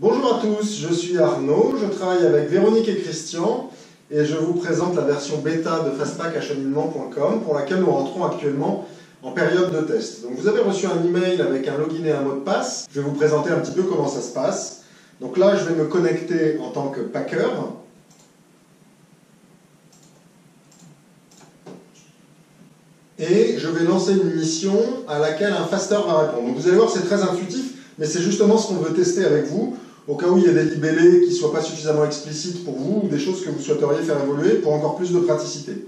Bonjour à tous, je suis Arnaud, je travaille avec Véronique et Christian et je vous présente la version bêta de fastpackacheminement.com pour laquelle nous rentrons actuellement en période de test. Donc vous avez reçu un email avec un login et un mot de passe. Je vais vous présenter un petit peu comment ça se passe. Donc là, je vais me connecter en tant que packer. Et je vais lancer une mission à laquelle un faster va répondre. Donc vous allez voir, c'est très intuitif, mais c'est justement ce qu'on veut tester avec vous, au cas où il y a des libellés qui ne soient pas suffisamment explicites pour vous, ou des choses que vous souhaiteriez faire évoluer pour encore plus de praticité.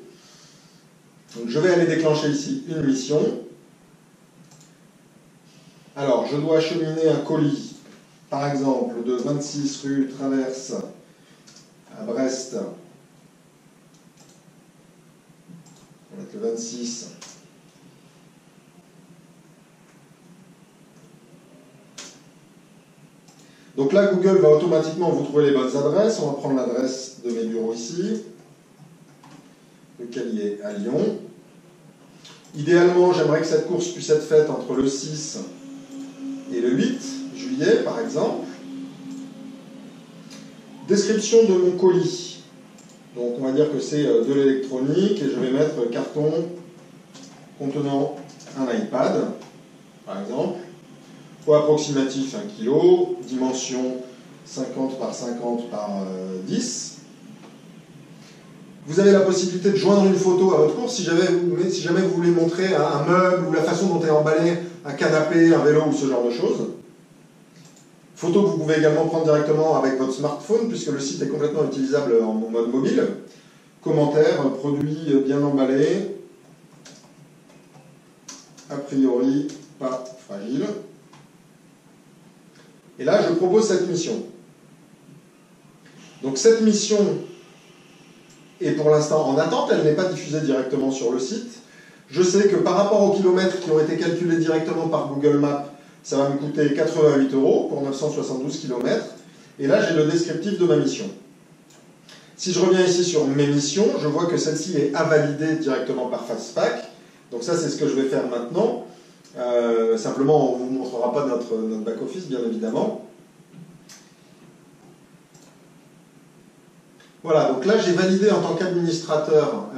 Donc je vais aller déclencher ici une mission. Alors, je dois acheminer un colis, par exemple, de 26 rue Traverse à Brest. On va mettre le 26. Donc là, Google va automatiquement vous trouver les bonnes adresses. On va prendre l'adresse de mes bureaux ici, lequel est à Lyon. Idéalement, j'aimerais que cette course puisse être faite entre le 6 et le 8 juillet, par exemple. Description de mon colis. Donc on va dire que c'est de l'électronique et je vais mettre carton contenant un iPad, par exemple. Poids approximatif 1 kg, dimension 50 par 50 par 10. Vous avez la possibilité de joindre une photo à votre course si jamais vous voulez montrer un meuble ou la façon dont est emballé un canapé, un vélo ou ce genre de choses. Photo que vous pouvez également prendre directement avec votre smartphone puisque le site est complètement utilisable en mode mobile. Commentaire, produit bien emballé, a priori pas fragile. Et là, je propose cette mission. Donc cette mission est pour l'instant en attente, elle n'est pas diffusée directement sur le site. Je sais que par rapport aux kilomètres qui ont été calculés directement par Google Maps, ça va me coûter 88 € pour 972 km. Et là, j'ai le descriptif de ma mission. Si je reviens ici sur mes missions, je vois que celle-ci est à valider directement par Fastpack. Donc ça, c'est ce que je vais faire maintenant. Simplement, on ne vous montrera pas notre back-office, bien évidemment. Voilà, donc là, j'ai validé en tant qu'administrateur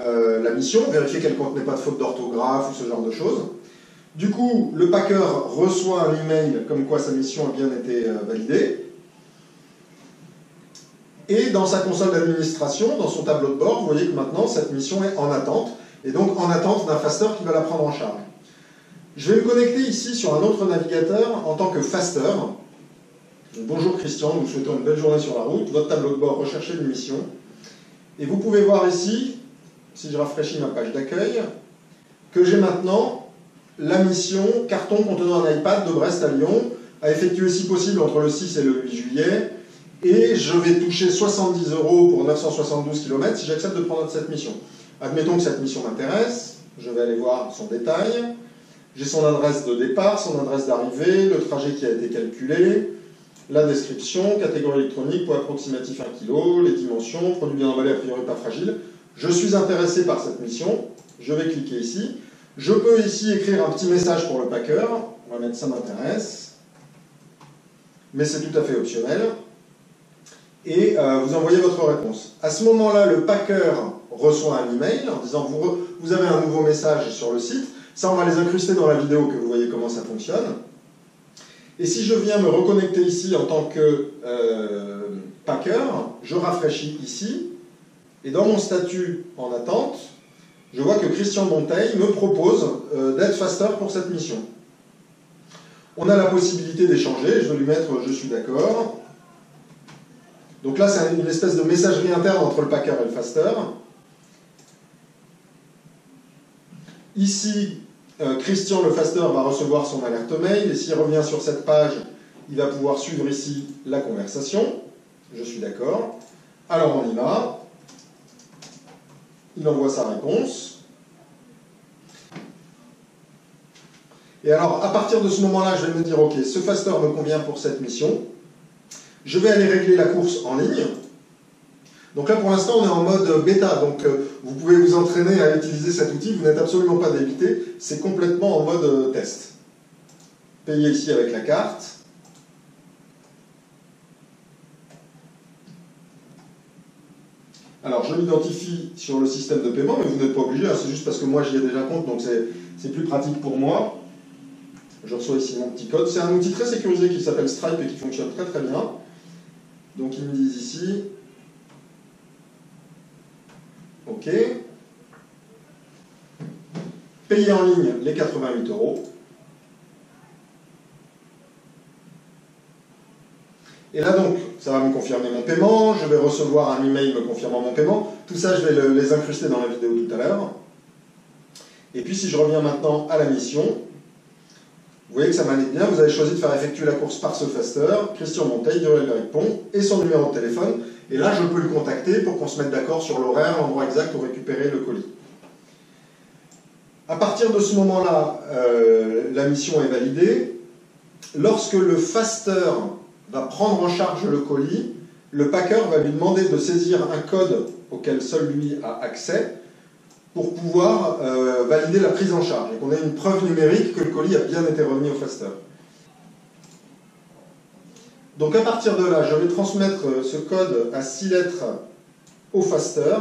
la mission, vérifier qu'elle ne contenait pas de faute d'orthographe ou ce genre de choses. Du coup, le packer reçoit un email comme quoi sa mission a bien été validée. Et dans sa console d'administration, dans son tableau de bord, vous voyez que maintenant, cette mission est en attente, et donc en attente d'un faster qui va la prendre en charge. Je vais me connecter ici sur un autre navigateur en tant que faster. Bonjour Christian, nous vous souhaitons une belle journée sur la route. Votre tableau de bord, recherchez une mission. Et vous pouvez voir ici, si je rafraîchis ma page d'accueil, que j'ai maintenant la mission carton contenant un iPad de Brest à Lyon, à effectuer si possible entre le 6 et le 8 juillet. Et je vais toucher 70 € pour 972 km si j'accepte de prendre cette mission. Admettons que cette mission m'intéresse, je vais aller voir son détail. J'ai son adresse de départ, son adresse d'arrivée, le trajet qui a été calculé, la description, catégorie électronique, poids approximatif 1 kg, les dimensions, produit bien emballé, a priori pas fragile. Je suis intéressé par cette mission, je vais cliquer ici. Je peux ici écrire un petit message pour le packer, on va mettre ça m'intéresse, mais c'est tout à fait optionnel. Et vous envoyez votre réponse. À ce moment-là, le packer reçoit un email en disant vous avez un nouveau message sur le site. Ça, on va les incruster dans la vidéo que vous voyez comment ça fonctionne. Et si je viens me reconnecter ici en tant que packer, je rafraîchis ici, et dans mon statut en attente, je vois que Christian Monteil me propose d'être faster pour cette mission. On a la possibilité d'échanger, je vais lui mettre « je suis d'accord ». Donc là, c'est une espèce de messagerie interne entre le packer et le faster. Ici, Christian, le faster, va recevoir son alerte mail, et s'il revient sur cette page, il va pouvoir suivre ici la conversation. Je suis d'accord. Alors on y va. Il envoie sa réponse. Et alors, à partir de ce moment-là, je vais me dire, ok, ce faster me convient pour cette mission. Je vais aller régler la course en ligne. Donc là, pour l'instant, on est en mode bêta, donc vous pouvez vous entraîner à utiliser cet outil, vous n'êtes absolument pas débité, c'est complètement en mode test. Payer ici avec la carte. Alors, je m'identifie sur le système de paiement, mais vous n'êtes pas obligé, hein, c'est juste parce que moi j'y ai déjà compte, donc c'est plus pratique pour moi. Je reçois ici mon petit code. C'est un outil très sécurisé qui s'appelle Stripe et qui fonctionne très très bien. Donc, ils me disent ici, OK, payer en ligne les 88 €. Et là donc, ça va me confirmer mon paiement, je vais recevoir un email me confirmant mon paiement. Tout ça, je vais les incruster dans la vidéo tout à l'heure. Et puis si je reviens maintenant à la mission, vous voyez que ça m'allait bien, vous avez choisi de faire effectuer la course par ce faster, Christian Monteil, Durel répond, et son numéro de téléphone. Et là, je peux le contacter pour qu'on se mette d'accord sur l'horaire, l'endroit exact pour récupérer le colis. À partir de ce moment-là, la mission est validée. Lorsque le faster va prendre en charge le colis, le packer va lui demander de saisir un code auquel seul lui a accès pour pouvoir valider la prise en charge et qu'on ait une preuve numérique que le colis a bien été remis au faster. Donc à partir de là, je vais transmettre ce code à 6 lettres au faster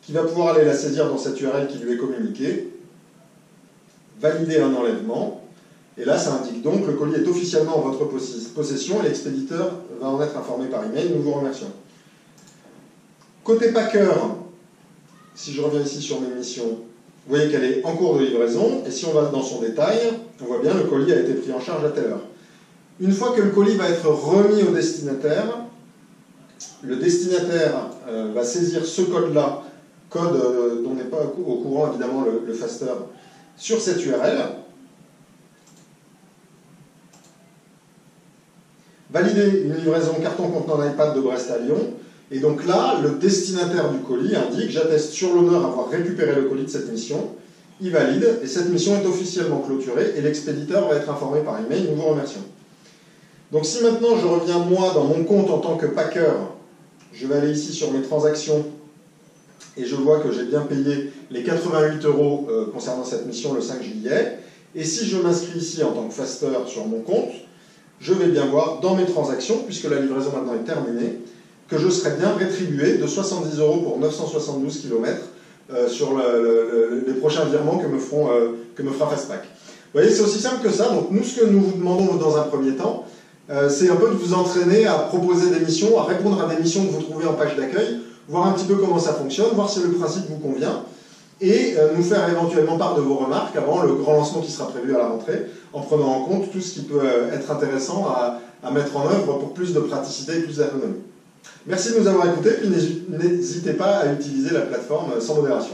qui va pouvoir aller la saisir dans cette URL qui lui est communiquée, valider un enlèvement. Et là, ça indique donc que le colis est officiellement en votre possession et l'expéditeur va en être informé par email. Nous vous remercions. Côté packer, si je reviens ici sur mes missions, vous voyez qu'elle est en cours de livraison. Et si on va dans son détail, on voit bien que le colis a été pris en charge à telle heure. Une fois que le colis va être remis au destinataire, le destinataire va saisir ce code-là, code dont n'est pas au courant évidemment le faster, sur cette URL. Valider une livraison carton contenant iPad de Brest à Lyon. Et donc là, le destinataire du colis indique « J'atteste sur l'honneur avoir récupéré le colis de cette mission ». Il valide et cette mission est officiellement clôturée et l'expéditeur va être informé par email. Nous vous remercions. Donc si maintenant je reviens moi dans mon compte en tant que packer, je vais aller ici sur mes transactions et je vois que j'ai bien payé les 88 € concernant cette mission le 5 juillet. Et si je m'inscris ici en tant que faster sur mon compte, je vais bien voir dans mes transactions, puisque la livraison maintenant est terminée, que je serai bien rétribué de 70 € pour 972 km sur les prochains virements que me fera Fastpack. Vous voyez, c'est aussi simple que ça. Donc nous, ce que nous vous demandons dans un premier temps, c'est un peu de vous entraîner à proposer des missions, à répondre à des missions que vous trouvez en page d'accueil, voir un petit peu comment ça fonctionne, voir si le principe vous convient, et nous faire éventuellement part de vos remarques avant le grand lancement qui sera prévu à la rentrée, en prenant en compte tout ce qui peut être intéressant à mettre en œuvre pour plus de praticité et plus d'ergonomie. Merci de nous avoir écoutés, puis n'hésitez pas à utiliser la plateforme sans modération.